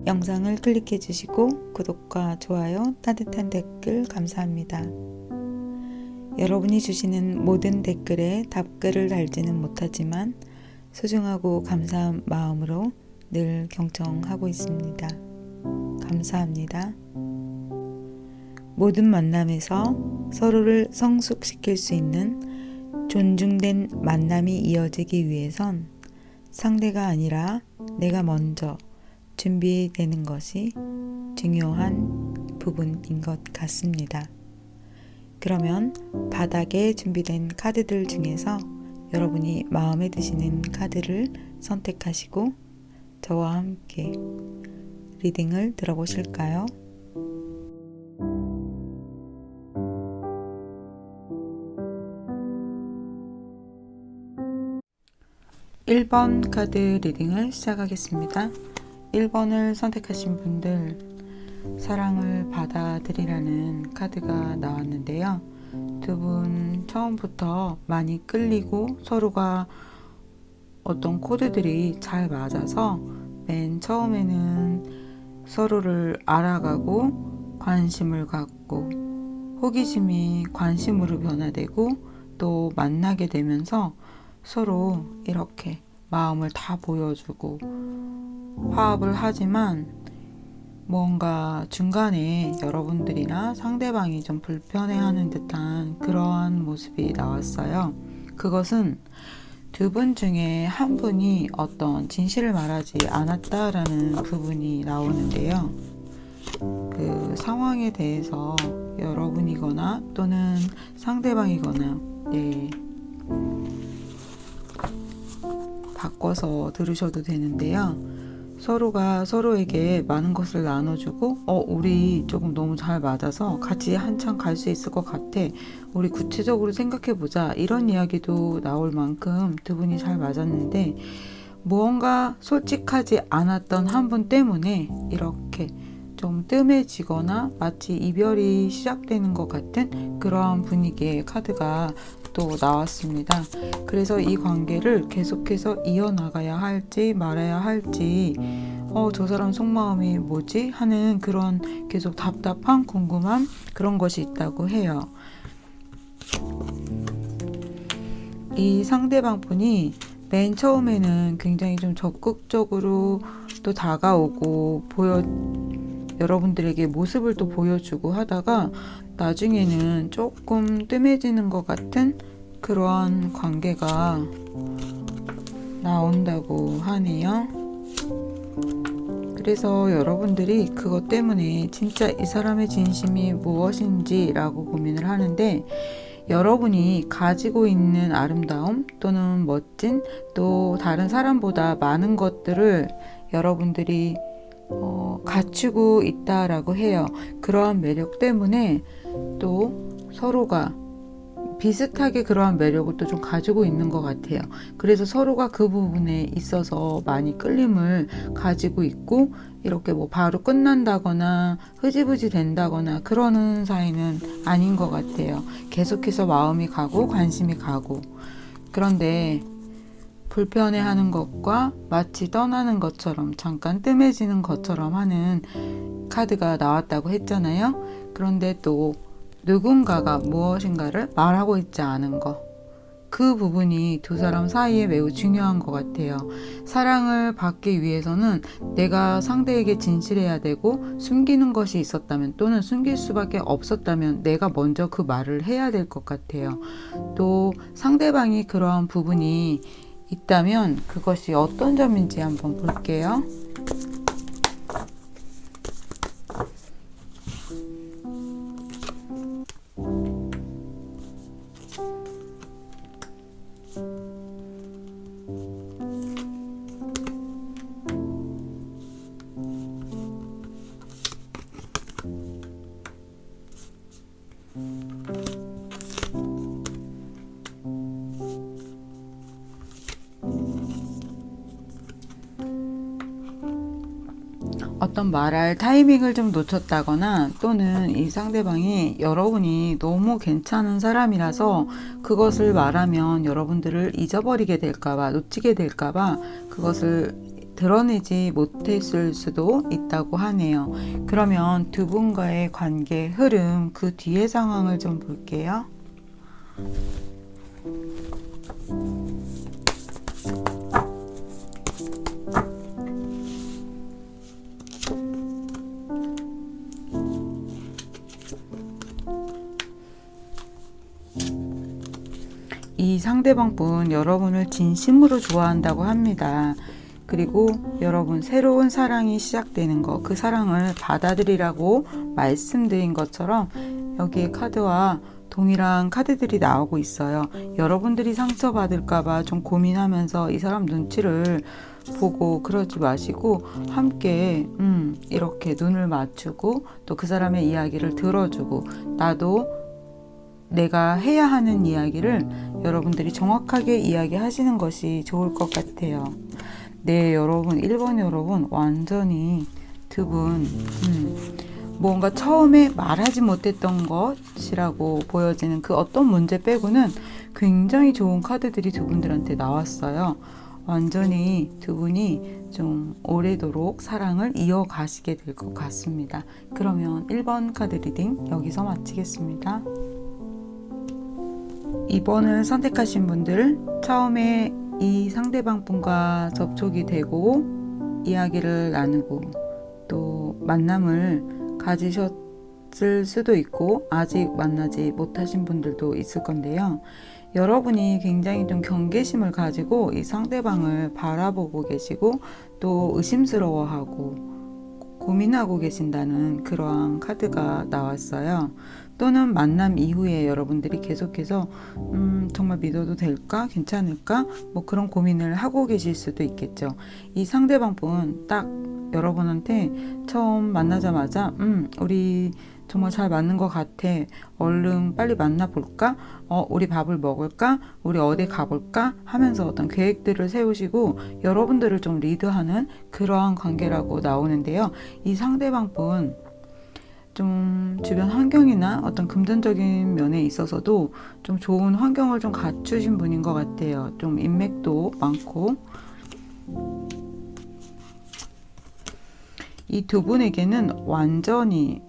영상을 클릭해 주시고 구독과 좋아요, 따뜻한 댓글 감사합니다. 여러분이 주시는 모든 댓글에 답글을 달지는 못하지만 소중하고 감사한 마음으로 늘 경청하고 있습니다. 감사합니다. 모든 만남에서 서로를 성숙시킬 수 있는 존중된 만남이 이어지기 위해선 상대가 아니라 내가 먼저 준비되는 것이 중요한 부분인 것 같습니다. 그러면 바닥에 준비된 카드들 중에서 여러분이 마음에 드시는 카드를 선택하시고 저와 함께 리딩을 들어보실까요? 1번 카드 리딩을 시작하겠습니다. 1번을 선택하신 분들, 사랑을 받아들이라는 카드가 나왔는데요. 두 분 처음부터 많이 끌리고 서로가 어떤 코드들이 잘 맞아서 맨 처음에는 서로를 알아가고 관심을 갖고 호기심이 관심으로 변화되고 또 만나게 되면서 서로 이렇게 마음을 다 보여주고 화합을 하지만 뭔가 중간에 여러분들이나 상대방이 좀 불편해하는 듯한 그러한 모습이 나왔어요. 그것은 두 분 중에 한 분이 어떤 진실을 말하지 않았다라는 부분이 나오는데요. 그 상황에 대해서 여러분이거나 또는 상대방이거나 바꿔서 들으셔도 되는데요. 서로가 서로에게 많은 것을 나눠주고 우리 조금 너무 잘 맞아서 같이 한참 갈 수 있을 것 같아, 우리 구체적으로 생각해보자, 이런 이야기도 나올 만큼 두 분이 잘 맞았는데 무언가 솔직하지 않았던 한 분 때문에 이렇게 좀 뜸해지거나 마치 이별이 시작되는 것 같은 그러한 분위기의 카드가 또 나왔습니다. 그래서 이 관계를 계속해서 이어나가야 할지 말아야 할지 저 사람 속마음이 뭐지? 하는 그런 계속 답답한 궁금함, 그런 것이 있다고 해요. 이 상대방 분이 맨 처음에는 굉장히 좀 적극적으로 또 다가오고 여러분들에게 모습을 또 보여주고 하다가 나중에는 조금 뜸해지는 것 같은 그러한 관계가 나온다고 하네요. 그래서 여러분들이 그것 때문에 진짜 이 사람의 진심이 무엇인지 라고 고민을 하는데, 여러분이 가지고 있는 아름다움 또는 멋진, 또 다른 사람보다 많은 것들을 여러분들이 갖추고 있다라고 해요. 그러한 매력 때문에 또 서로가 비슷하게 그러한 매력을 또 좀 가지고 있는 것 같아요. 그래서 서로가 그 부분에 있어서 많이 끌림을 가지고 있고, 이렇게 뭐 바로 끝난다거나 흐지부지 된다거나 그러는 사이는 아닌 것 같아요. 계속해서 마음이 가고 관심이 가고. 그런데 불편해하는 것과 마치 떠나는 것처럼, 잠깐 뜸해지는 것처럼 하는 카드가 나왔다고 했잖아요. 그런데 또 누군가가 무엇인가를 말하고 있지 않은 것, 그 부분이 두 사람 사이에 매우 중요한 것 같아요. 사랑을 받기 위해서는 내가 상대에게 진실해야 되고, 숨기는 것이 있었다면 또는 숨길 수밖에 없었다면 내가 먼저 그 말을 해야 될 것 같아요. 또 상대방이 그러한 부분이 있다면 그것이 어떤 점인지 한번 볼게요. 어떤 말할 타이밍을 좀 놓쳤다거나, 또는 이 상대방이 여러분이 너무 괜찮은 사람이라서 그것을 말하면 여러분들을 잊어버리게 될까봐, 놓치게 될까봐 그것을 드러내지 못했을 수도 있다고 하네요. 그러면 두 분과의 관계 흐름, 그 뒤의 상황을 좀 볼게요. 이 상대방분 여러분을 진심으로 좋아한다고 합니다. 그리고 여러분 새로운 사랑이 시작되는 거, 그 사랑을 받아들이라고 말씀드린 것처럼 여기에 카드와 동일한 카드들이 나오고 있어요. 여러분들이 상처받을까봐 좀 고민하면서 이 사람 눈치를 보고 그러지 마시고 함께 이렇게 눈을 맞추고 또 그 사람의 이야기를 들어주고 나도 내가 해야 하는 이야기를 여러분들이 정확하게 이야기하시는 것이 좋을 것 같아요. 네, 여러분 1번 여러분 완전히 두 분 뭔가 처음에 말하지 못했던 것이라고 보여지는 그 어떤 문제 빼고는 굉장히 좋은 카드들이 두 분들한테 나왔어요. 완전히 두 분이 좀 오래도록 사랑을 이어가시게 될 것 같습니다. 그러면 1번 카드 리딩 여기서 마치겠습니다. 2번을 선택하신 분들, 처음에 이 상대방 분과 접촉이 되고 이야기를 나누고 또 만남을 가지셨을 수도 있고 아직 만나지 못하신 분들도 있을 건데요. 여러분이 굉장히 좀 경계심을 가지고 이 상대방을 바라보고 계시고 또 의심스러워하고 고민하고 계신다는 그러한 카드가 나왔어요. 또는 만남 이후에 여러분들이 계속해서 정말 믿어도 될까? 괜찮을까? 뭐 그런 고민을 하고 계실 수도 있겠죠. 이 상대방 분 딱 여러분한테 처음 만나자마자 우리 정말 잘 맞는 것 같아. 얼른 빨리 만나볼까? 우리 밥을 먹을까? 우리 어디 가볼까? 하면서 어떤 계획들을 세우시고 여러분들을 좀 리드하는 그러한 관계라고 나오는데요. 이 상대방 분 좀 주변 환경이나 어떤 금전적인 면에 있어서도 좀 좋은 환경을 좀 갖추신 분인 것 같아요. 좀 인맥도 많고 이 두 분에게는 완전히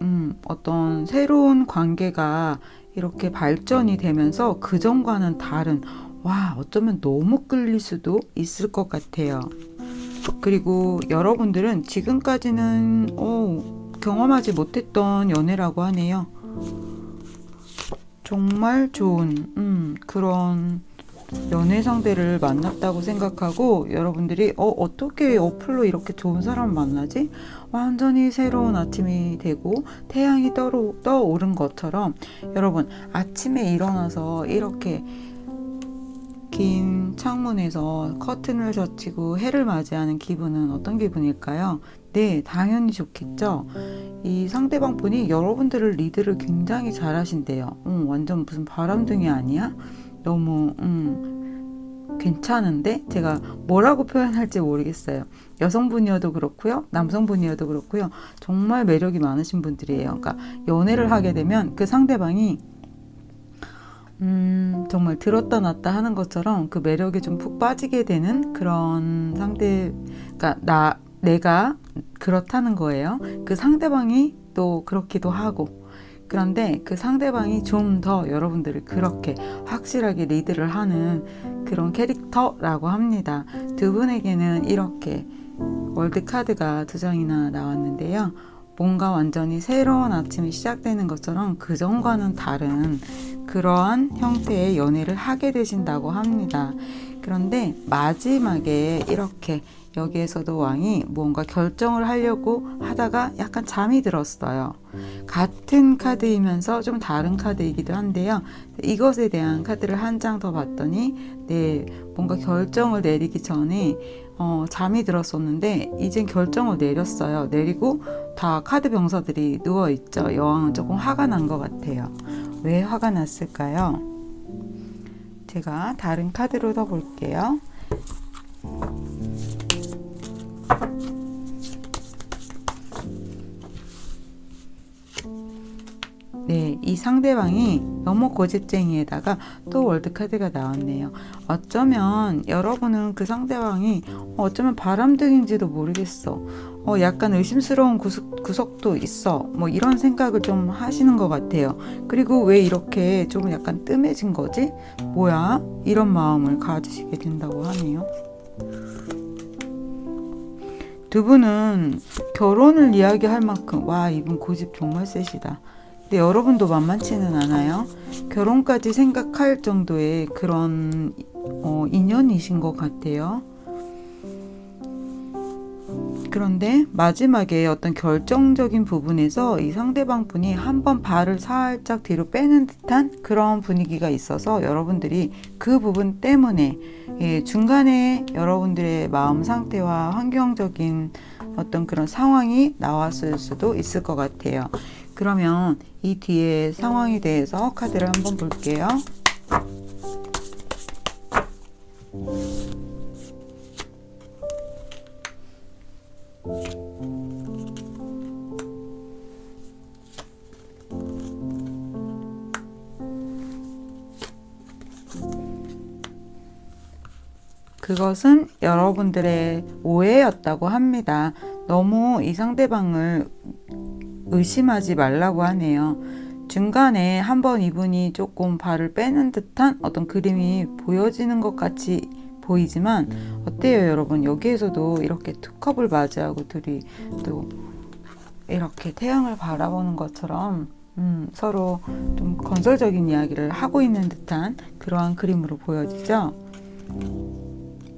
어떤 새로운 관계가 이렇게 발전이 되면서 그전과는 다른 어쩌면 너무 끌릴 수도 있을 것 같아요. 그리고 여러분들은 지금까지는 경험하지 못했던 연애라고 하네요. 정말 좋은 그런 연애 상대를 만났다고 생각하고 여러분들이 어떻게 어플로 이렇게 좋은 사람을 만나지? 완전히 새로운 아침이 되고 태양이 떠오른 것처럼 여러분 아침에 일어나서 이렇게 긴 창문에서 커튼을 젖히고 해를 맞이하는 기분은 어떤 기분일까요? 네, 당연히 좋겠죠. 이 상대방 분이 여러분들을 리드를 굉장히 잘 하신대요. 완전 무슨 바람둥이 아니야? 너무 괜찮은데? 제가 뭐라고 표현할지 모르겠어요. 여성분이어도 그렇고요. 남성분이어도 그렇고요. 정말 매력이 많으신 분들이에요. 그러니까 연애를 하게 되면 그 상대방이 정말 들었다 놨다 하는 것처럼 그 매력에 좀 푹 빠지게 되는 그런 상대, 그러니까 내가 그렇다는 거예요. 그 상대방이 또 그렇기도 하고. 그런데 그 상대방이 좀 더 여러분들을 그렇게 확실하게 리드를 하는 그런 캐릭터라고 합니다. 두 분에게는 이렇게 월드 카드가 2장이나 나왔는데요. 뭔가 완전히 새로운 아침이 시작되는 것처럼 그전과는 다른 그러한 형태의 연애를 하게 되신다고 합니다. 그런데 마지막에 이렇게 여기에서도 왕이 뭔가 결정을 하려고 하다가 약간 잠이 들었어요. 같은 카드이면서 좀 다른 카드이기도 한데요. 이것에 대한 카드를 한 장 더 봤더니 뭔가 결정을 내리기 전에 잠이 들었었는데 이젠 결정을 내렸어요. 내리고 다 카드 병사들이 누워있죠. 여왕은 조금 화가 난 것 같아요. 왜 화가 났을까요? 제가 다른 카드로 더 볼게요. 네, 이 상대방이 너무 고집쟁이에다가 또 월드카드가 나왔네요. 어쩌면 여러분은 그 상대방이 어쩌면 바람둥인지도 모르겠어. 약간 의심스러운 구석도 있어. 뭐 이런 생각을 좀 하시는 것 같아요. 그리고 왜 이렇게 좀 약간 뜸해진 거지? 뭐야? 이런 마음을 가지시게 된다고 하네요. 두 분은 결혼을 이야기할 만큼, 와, 이분 고집 정말 세시다. 근데 여러분도 만만치는 않아요. 결혼까지 생각할 정도의 그런 인연이신 것 같아요. 그런데 마지막에 어떤 결정적인 부분에서 이 상대방 분이 한번 발을 살짝 뒤로 빼는 듯한 그런 분위기가 있어서 여러분들이 그 부분 때문에 중간에 여러분들의 마음 상태와 환경적인 어떤 그런 상황이 나왔을 수도 있을 것 같아요. 그러면 이 뒤에 상황에 대해서 카드를 한번 볼게요. 그것은 여러분들의 오해였다고 합니다. 너무 이 상대방을 의심하지 말라고 하네요. 중간에 한번 이분이 조금 발을 빼는 듯한 어떤 그림이 보여지는 것 같이 보이지만 어때요, 여러분? 여기에서도 이렇게 투컵을 맞이하고 둘이 또 이렇게 태양을 바라보는 것처럼 서로 좀 건설적인 이야기를 하고 있는 듯한 그러한 그림으로 보여지죠?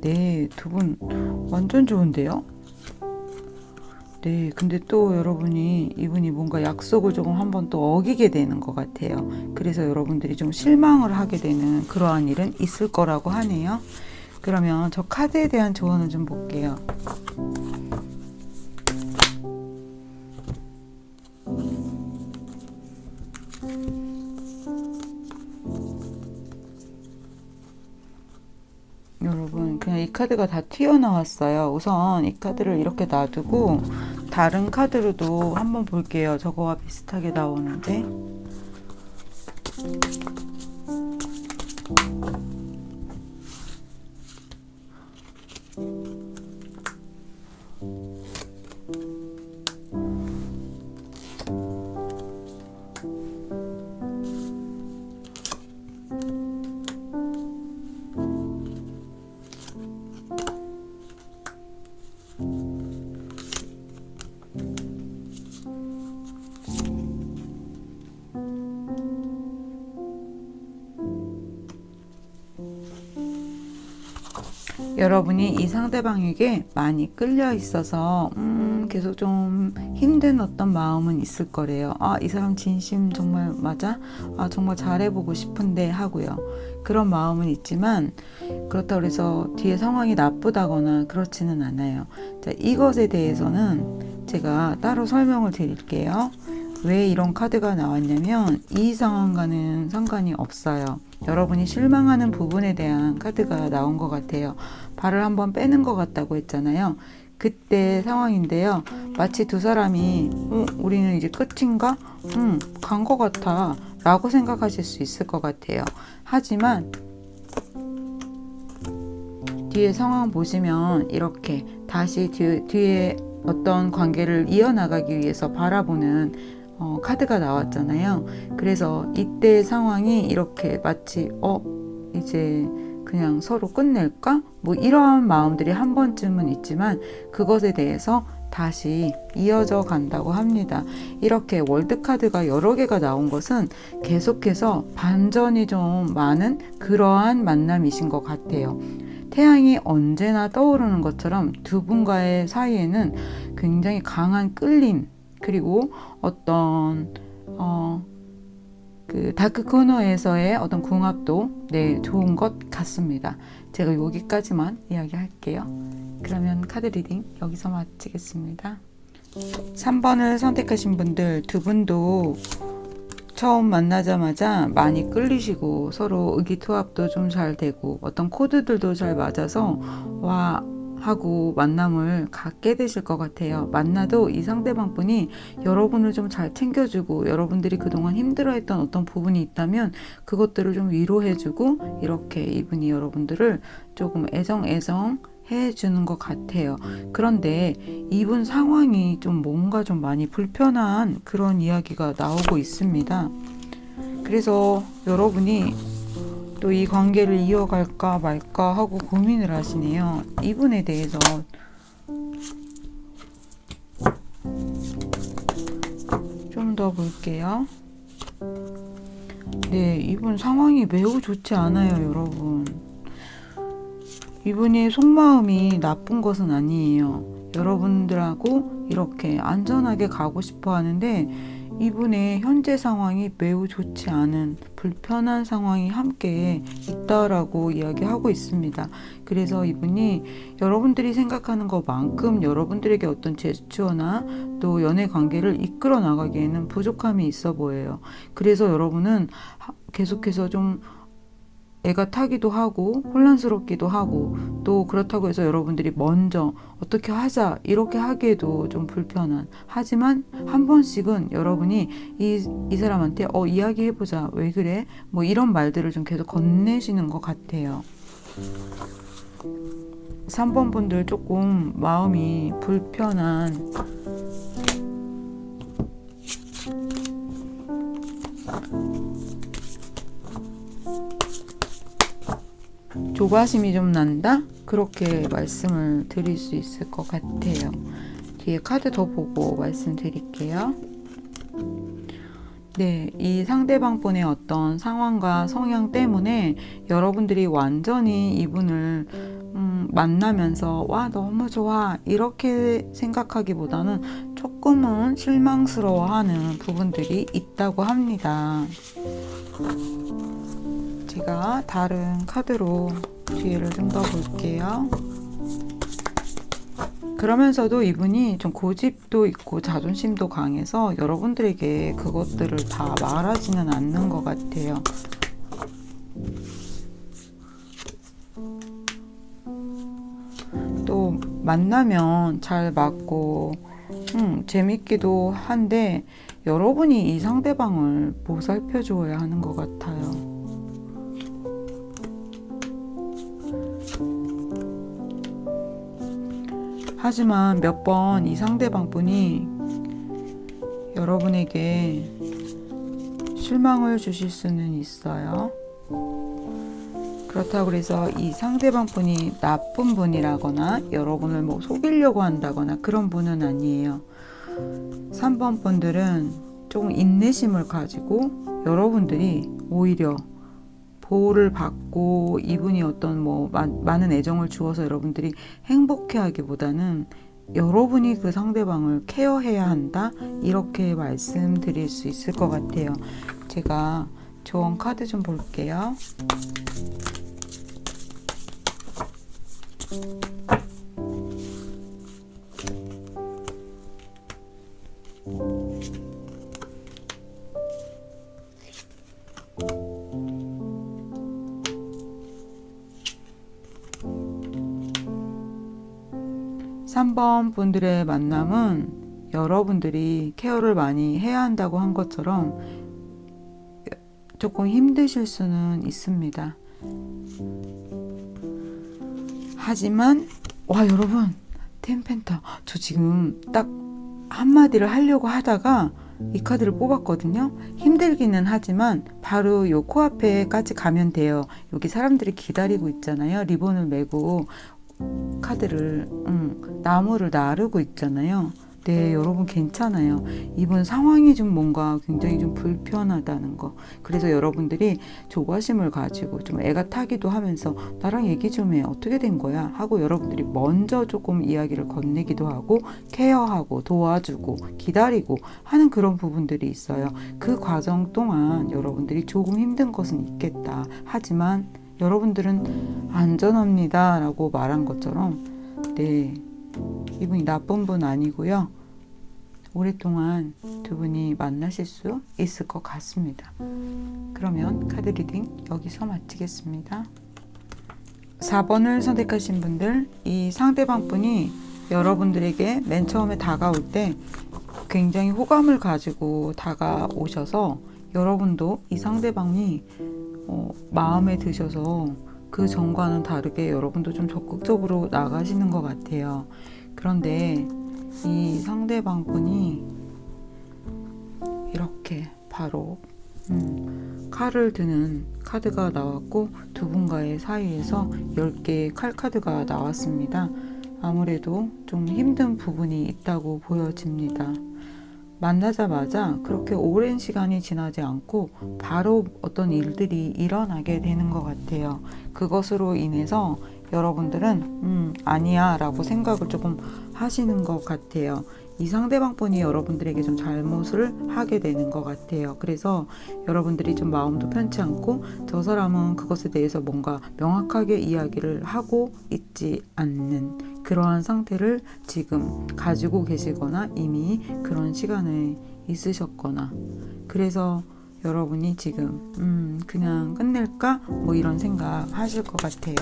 네, 두 분 완전 좋은데요? 네, 근데 또 여러분이 이분이 뭔가 약속을 조금 한번 또 어기게 되는 것 같아요. 그래서 여러분들이 좀 실망을 하게 되는 그러한 일은 있을 거라고 하네요. 그러면 저 카드에 대한 조언을 좀 볼게요. 여러분, 그냥 이 카드가 다 튀어나왔어요. 우선 이 카드를 이렇게 놔두고 다른 카드로도 한번 볼게요. 저거와 비슷하게 나오는데. 여러분이 이 상대방에게 많이 끌려 있어서 계속 좀 힘든 어떤 마음은 있을 거래요. 아, 이 사람 진심 정말 맞아? 아, 정말 잘해보고 싶은데 하고요. 그런 마음은 있지만 그렇다고 해서 뒤에 상황이 나쁘다거나 그렇지는 않아요. 자, 이것에 대해서는 제가 따로 설명을 드릴게요. 왜 이런 카드가 나왔냐면 이 상황과는 상관이 없어요. 여러분이 실망하는 부분에 대한 카드가 나온 것 같아요. 발을 한번 빼는 것 같다고 했잖아요. 그때 상황인데요. 마치 두 사람이 우리는 이제 끝인가? 간 것 같아 라고 생각하실 수 있을 것 같아요. 하지만 뒤에 상황 보시면 이렇게 다시 뒤에 어떤 관계를 이어나가기 위해서 바라보는 카드가 나왔잖아요. 그래서 이때 상황이 이렇게 마치 이제 그냥 서로 끝낼까? 뭐 이러한 마음들이 한 번쯤은 있지만 그것에 대해서 다시 이어져 간다고 합니다. 이렇게 월드카드가 여러 개가 나온 것은 계속해서 반전이 좀 많은 그러한 만남이신 것 같아요. 태양이 언제나 떠오르는 것처럼 두 분과의 사이에는 굉장히 강한 끌림, 그리고 어떤 그 다크 코너에서의 어떤 궁합도 좋은 것 같습니다. 제가 여기까지만 이야기할게요. 그러면 카드 리딩 여기서 마치겠습니다. 3번을 선택하신 분들 두 분도 처음 만나자마자 많이 끌리시고 서로 의기투합도 좀 잘 되고 어떤 코드들도 잘 맞아서 와 하고 만남을 갖게 되실 것 같아요. 만나도 이 상대방 분이 여러분을 좀 잘 챙겨주고, 여러분들이 그동안 힘들어했던 어떤 부분이 있다면 그것들을 좀 위로해주고, 이렇게 이분이 여러분들을 조금 애정 해주는 것 같아요. 그런데 이분 상황이 좀 뭔가 좀 많이 불편한 그런 이야기가 나오고 있습니다. 그래서 여러분이 또 이 관계를 이어갈까 말까 하고 고민을 하시네요. 이분에 대해서 좀 더 볼게요. 네, 이분 상황이 매우 좋지 않아요, 여러분. 이분의 속마음이 나쁜 것은 아니에요. 여러분들하고 이렇게 안전하게 가고 싶어 하는데, 이분의 현재 상황이 매우 좋지 않은 불편한 상황이 함께 있다라고 이야기하고 있습니다. 그래서 이분이 여러분들이 생각하는 것만큼 여러분들에게 어떤 제스처나 또 연애 관계를 이끌어 나가기에는 부족함이 있어 보여요. 그래서 여러분은 계속해서 좀 애가 타기도 하고 혼란스럽기도 하고, 또 그렇다고 해서 여러분들이 먼저 어떻게 하자 이렇게 하기에도 좀 불편한, 하지만 한 번씩은 여러분이 이 사람한테 이야기해보자, 왜 그래, 뭐 이런 말들을 좀 계속 건네시는 것 같아요. 3번 분들 조금 마음이 불편한 조바심이 좀 난다? 그렇게 말씀을 드릴 수 있을 것 같아요. 뒤에 카드 더 보고 말씀드릴게요. 네, 이 상대방 분의 어떤 상황과 성향 때문에 여러분들이 완전히 이분을 만나면서 와 너무 좋아 이렇게 생각하기보다는 조금은 실망스러워하는 부분들이 있다고 합니다. 제가 다른 카드로 뒤를 좀 더 볼게요. 그러면서도 이분이 좀 고집도 있고 자존심도 강해서 여러분들에게 그것들을 다 말하지는 않는 것 같아요. 또 만나면 잘 맞고 재밌기도 한데 여러분이 이 상대방을 보살펴줘야 하는 것 같아요. 하지만 몇 번 이 상대방 분이 여러분에게 실망을 주실 수는 있어요. 그렇다고 해서 이 상대방 분이 나쁜 분이라거나 여러분을 뭐 속이려고 한다거나 그런 분은 아니에요. 3번 분들은 조금 인내심을 가지고 여러분들이 오히려 보호를 받고 이분이 어떤 뭐 많은 애정을 주어서 여러분들이 행복해하기보다는 여러분이 그 상대방을 케어해야 한다, 이렇게 말씀드릴 수 있을 것 같아요. 제가 조언 카드 좀 볼게요. 삼 번 분들의 만남은 여러분들이 케어를 많이 해야 한다고 한 것처럼 조금 힘드실 수는 있습니다. 하지만 여러분, 텐펜터, 저 지금 딱 한마디를 하려고 하다가 이 카드를 뽑았거든요. 힘들기는 하지만 바로 요 코앞에까지 가면 돼요. 여기 사람들이 기다리고 있잖아요. 리본을 메고 카드를 나무를 나르고 있잖아요. 네, 여러분 괜찮아요. 이분 상황이 좀 뭔가 굉장히 좀 불편하다는 거. 그래서 여러분들이 조바심을 가지고 좀 애가 타기도 하면서 나랑 얘기 좀 해. 어떻게 된 거야? 하고 여러분들이 먼저 조금 이야기를 건네기도 하고 케어하고 도와주고 기다리고 하는 그런 부분들이 있어요. 그 과정 동안 여러분들이 조금 힘든 것은 있겠다. 하지만 여러분들은 안전합니다 라고 말한 것처럼, 네, 이분이 나쁜 분 아니고요. 오랫동안 두 분이 만나실 수 있을 것 같습니다. 그러면 카드 리딩 여기서 마치겠습니다. 4번을 선택하신 분들, 이 상대방 분이 여러분들에게 맨 처음에 다가올 때 굉장히 호감을 가지고 다가오셔서 여러분도 이 상대방이 마음에 드셔서 그 전과는 다르게 여러분도 좀 적극적으로 나가시는 것 같아요. 그런데 이 상대방 분이 이렇게 바로 칼을 드는 카드가 나왔고 두 분과의 사이에서 10개의 칼 카드가 나왔습니다. 아무래도 좀 힘든 부분이 있다고 보여집니다. 만나자마자 그렇게 오랜 시간이 지나지 않고 바로 어떤 일들이 일어나게 되는 것 같아요. 그것으로 인해서 여러분들은 아니야 라고 생각을 조금 하시는 것 같아요. 이 상대방 분이 여러분들에게 좀 잘못을 하게 되는 것 같아요. 그래서 여러분들이 좀 마음도 편치 않고 저 사람은 그것에 대해서 뭔가 명확하게 이야기를 하고 있지 않는 그러한 상태를 지금 가지고 계시거나 이미 그런 시간에 있으셨거나, 그래서 여러분이 지금 그냥 끝낼까? 뭐 이런 생각 하실 것 같아요.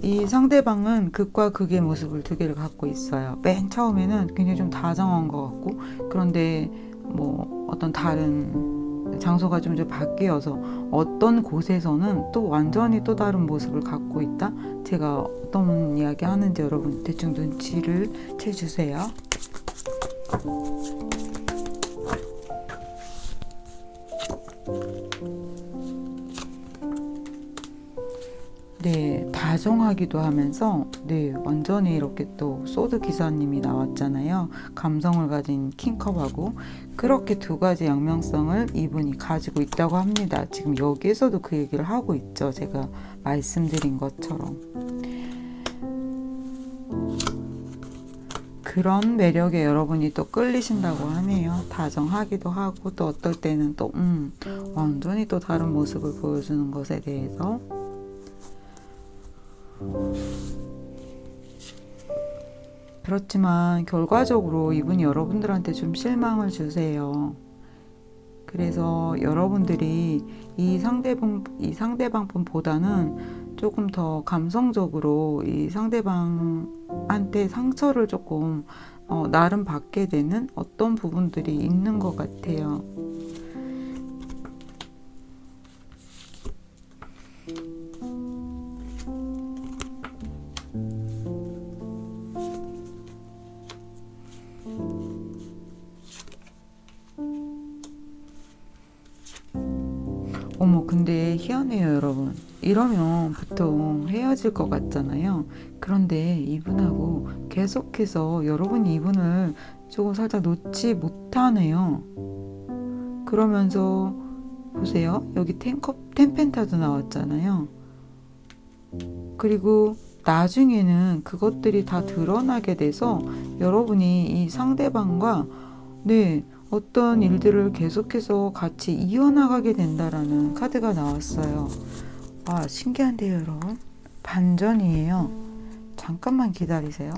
이 상대방은 극과 극의 모습을 두 개를 갖고 있어요. 맨 처음에는 굉장히 좀 다정한 것 같고, 그런데 뭐 어떤 다른 장소가 좀 바뀌어서 어떤 곳에서는 또 완전히 또 다른 모습을 갖고 있다. 제가 어떤 이야기 하는지 여러분 대충 눈치를 채주세요. 네, 다정하기도 하면서, 네, 완전히 이렇게 또 소드 기사님이 나왔잖아요. 감성을 가진 킹컵하고, 그렇게 두 가지 양면성을 이분이 가지고 있다고 합니다. 지금 여기에서도 그 얘기를 하고 있죠. 제가 말씀드린 것처럼. 그런 매력에 여러분이 또 끌리신다고 하네요. 다정하기도 하고, 또 어떨 때는 또 완전히 또 다른 모습을 보여주는 것에 대해서. 그렇지만 결과적으로 이분이 여러분들한테 좀 실망을 주세요. 그래서 여러분들이 이 상대방 분보다는 조금 더 감성적으로 이 상대방한테 상처를 조금 나름 받게 되는 어떤 부분들이 있는 것 같아요. 어머, 근데 희한해요, 여러분. 이러면 보통 헤어질 것 같잖아요. 그런데 이분하고 계속해서 여러분이 이분을 조금 살짝 놓지 못하네요. 그러면서 보세요. 여기 텐펜타도 나왔잖아요. 그리고 나중에는 그것들이 다 드러나게 돼서 여러분이 이 상대방과 어떤 일들을 계속해서 같이 이어나가게 된다라는 카드가 나왔어요. 와, 신기한데요, 여러분. 반전이에요. 잠깐만 기다리세요.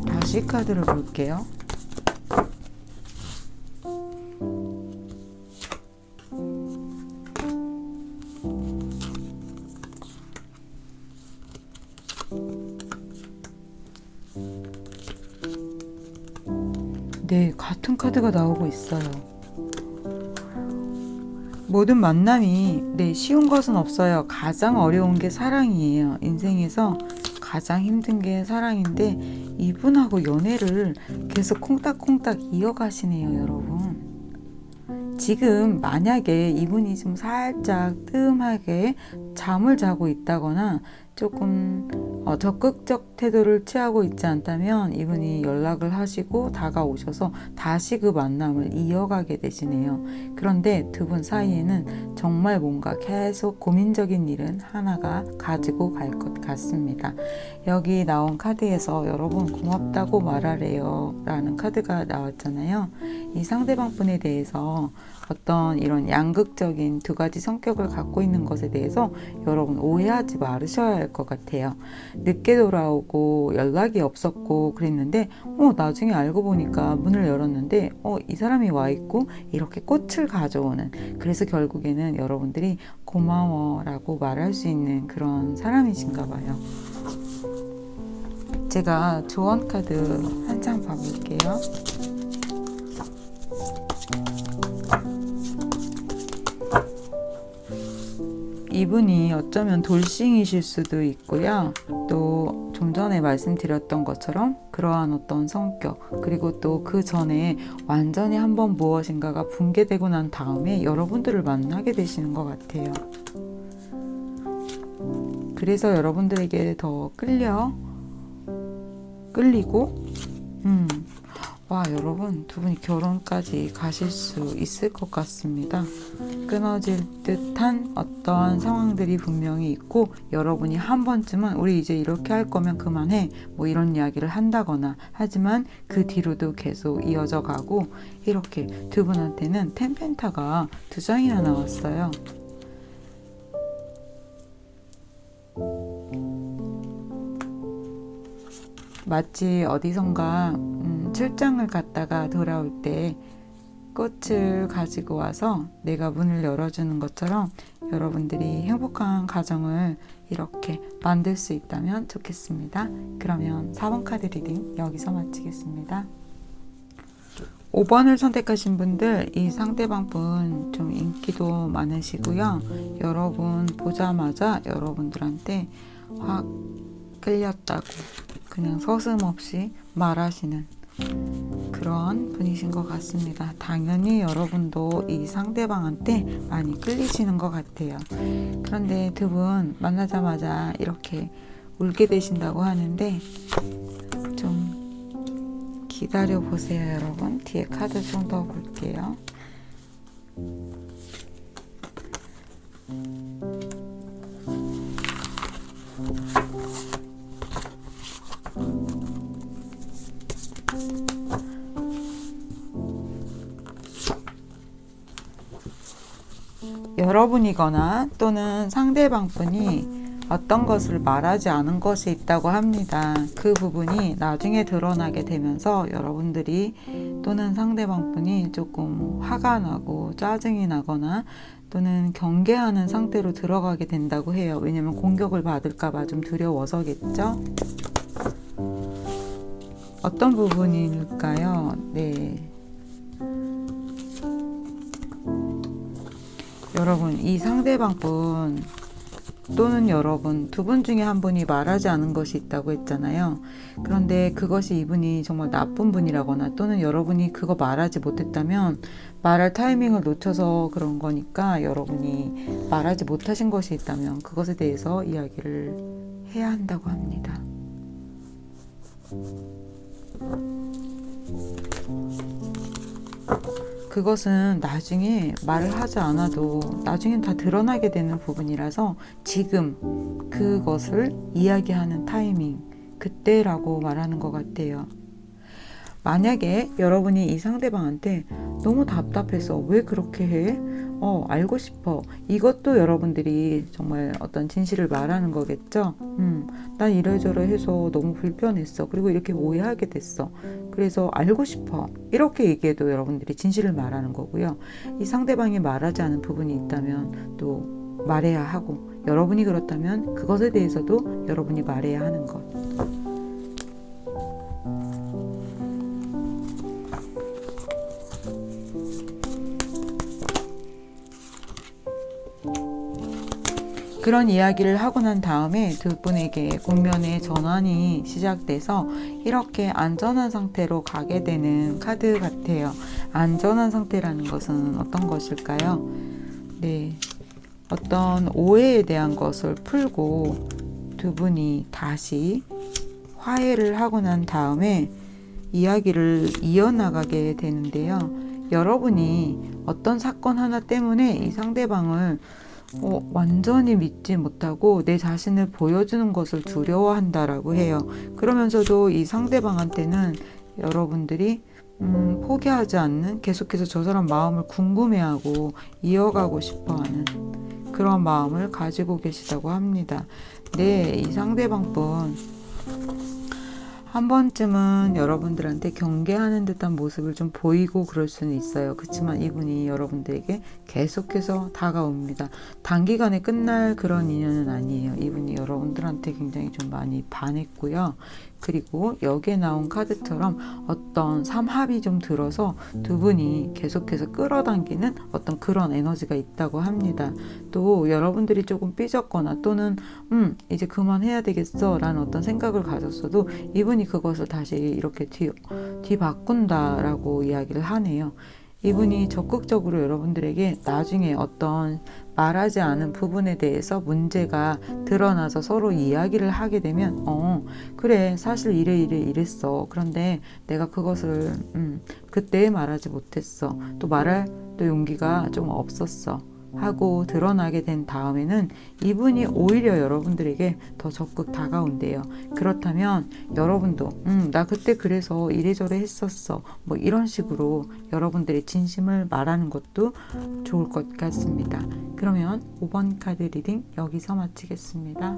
다시 카드를 볼게요. 네, 같은 카드가 나오고 있어요. 모든 만남이 쉬운 것은 없어요. 가장 어려운 게 사랑이에요. 인생에서 가장 힘든 게 사랑인데 이분하고 연애를 계속 콩닥콩닥 이어가시네요, 여러분. 지금 만약에 이분이 좀 살짝 뜸하게 잠을 자고 있다거나 조금 적극적 태도를 취하고 있지 않다면 이분이 연락을 하시고 다가오셔서 다시 그 만남을 이어가게 되시네요. 그런데 두 분 사이에는 정말 뭔가 계속 고민적인 일은 하나가 가지고 갈 것 같습니다. 여기 나온 카드에서 여러분 고맙다고 말하래요 라는 카드가 나왔잖아요. 이 상대방 분에 대해서 어떤 이런 양극적인 두 가지 성격을 갖고 있는 것에 대해서 여러분 오해하지 말으셔야 할 것 같아요. 늦게 돌아오고 연락이 없었고 그랬는데 나중에 알고 보니까 문을 열었는데 이 사람이 와 있고 이렇게 꽃을 가져오는, 그래서 결국에는 여러분들이 고마워라고 말할 수 있는 그런 사람이신가 봐요. 제가 조언 카드 한 장 봐볼게요. 이분이 어쩌면 돌싱이실 수도 있고요. 또 좀 전에 말씀드렸던 것처럼 그러한 어떤 성격, 그리고 또 그 전에 완전히 한번 무엇인가가 붕괴되고 난 다음에 여러분들을 만나게 되시는 것 같아요. 그래서 여러분들에게 더 끌리고 와, 여러분 두 분이 결혼까지 가실 수 있을 것 같습니다. 끊어질 듯한 어떠한 상황들이 분명히 있고, 여러분이 한 번쯤은 우리 이제 이렇게 할 거면 그만해 뭐 이런 이야기를 한다거나, 하지만 그 뒤로도 계속 이어져 가고, 이렇게 두 분한테는 텐펜타가 2장이나 나왔어요. 마치 어디선가 출장을 갔다가 돌아올 때 꽃을 가지고 와서 내가 문을 열어주는 것처럼 여러분들이 행복한 가정을 이렇게 만들 수 있다면 좋겠습니다. 그러면 4번 카드 리딩 여기서 마치겠습니다. 5번을 선택하신 분들, 이 상대방 분 좀 인기도 많으시고요. 여러분 보자마자 여러분들한테 확 끌렸다고 그냥 서슴없이 말하시는 그런 분이신 것 같습니다. 당연히 여러분도 이 상대방한테 많이 끌리시는 것 같아요. 그런데 두 분 만나자마자 이렇게 울게 되신다고 하는데 좀 기다려 보세요, 여러분. 뒤에 카드 좀 더 볼게요. 여러분이거나 또는 상대방 분이 어떤 것을 말하지 않은 것이 있다고 합니다. 그 부분이 나중에 드러나게 되면서 여러분들이 또는 상대방 분이 조금 화가 나고 짜증이 나거나 또는 경계하는 상태로 들어가게 된다고 해요. 왜냐면 공격을 받을까봐 좀 두려워서겠죠? 어떤 부분일까요? 네. 여러분, 이 상대방 분 또는 여러분 두 분 중에 한 분이 말하지 않은 것이 있다고 했잖아요. 그런데 그것이 이분이 정말 나쁜 분이라거나 또는 여러분이 그거 말하지 못했다면 말할 타이밍을 놓쳐서 그런 거니까, 여러분이 말하지 못하신 것이 있다면 그것에 대해서 이야기를 해야 한다고 합니다. 그것은 나중에 말을 하지 않아도 나중엔 다 드러나게 되는 부분이라서 지금 그것을 이야기하는 타이밍, 그때라고 말하는 것 같아요. 만약에 여러분이 이 상대방한테 너무 답답해서 왜 그렇게 해? 알고 싶어. 이것도 여러분들이 정말 어떤 진실을 말하는 거겠죠? 난 이래저래 해서 너무 불편했어. 그리고 이렇게 오해하게 됐어. 그래서 알고 싶어. 이렇게 얘기해도 여러분들이 진실을 말하는 거고요. 이 상대방이 말하지 않은 부분이 있다면 또 말해야 하고, 여러분이 그렇다면 그것에 대해서도 여러분이 말해야 하는 것. 그런 이야기를 하고 난 다음에 두 분에게 국면의 전환이 시작돼서 이렇게 안전한 상태로 가게 되는 카드 같아요. 안전한 상태라는 것은 어떤 것일까요? 네, 어떤 오해에 대한 것을 풀고 두 분이 다시 화해를 하고 난 다음에 이야기를 이어나가게 되는데요. 여러분이 어떤 사건 하나 때문에 이 상대방을 완전히 믿지 못하고 내 자신을 보여주는 것을 두려워한다라고 해요. 그러면서도 이 상대방한테는 여러분들이 포기하지 않는, 계속해서 저 사람 마음을 궁금해하고 이어가고 싶어하는 그런 마음을 가지고 계시다고 합니다. 네, 이 상대방분 한 번쯤은 여러분들한테 경계하는 듯한 모습을 좀 보이고 그럴 수는 있어요. 그렇지만 이분이 여러분들에게 계속해서 다가옵니다. 단기간에 끝날 그런 인연은 아니에요. 이분이 여러분들한테 굉장히 좀 많이 반했고요. 그리고 여기에 나온 카드처럼 어떤 삼합이 좀 들어서 두 분이 계속해서 끌어당기는 어떤 그런 에너지가 있다고 합니다. 또 여러분들이 조금 삐졌거나 또는 이제 그만해야 되겠어 라는 어떤 생각을 가졌어도 이분이 그것을 다시 이렇게 뒤바꾼다라고 이야기를 하네요. 이분이 적극적으로 여러분들에게 나중에 어떤 말하지 않은 부분에 대해서 문제가 드러나서 서로 이야기를 하게 되면 그래 사실 이랬어. 그런데 내가 그것을 그때 말하지 못했어. 또 말할 또 용기가 좀 없었어. 하고 드러나게 된 다음에는 이분이 오히려 여러분들에게 더 적극 다가온대요. 그렇다면 여러분도 나 그때 그래서 이래저래 했었어. 뭐 이런 식으로 여러분들의 진심을 말하는 것도 좋을 것 같습니다. 그러면 5번 카드 리딩 여기서 마치겠습니다.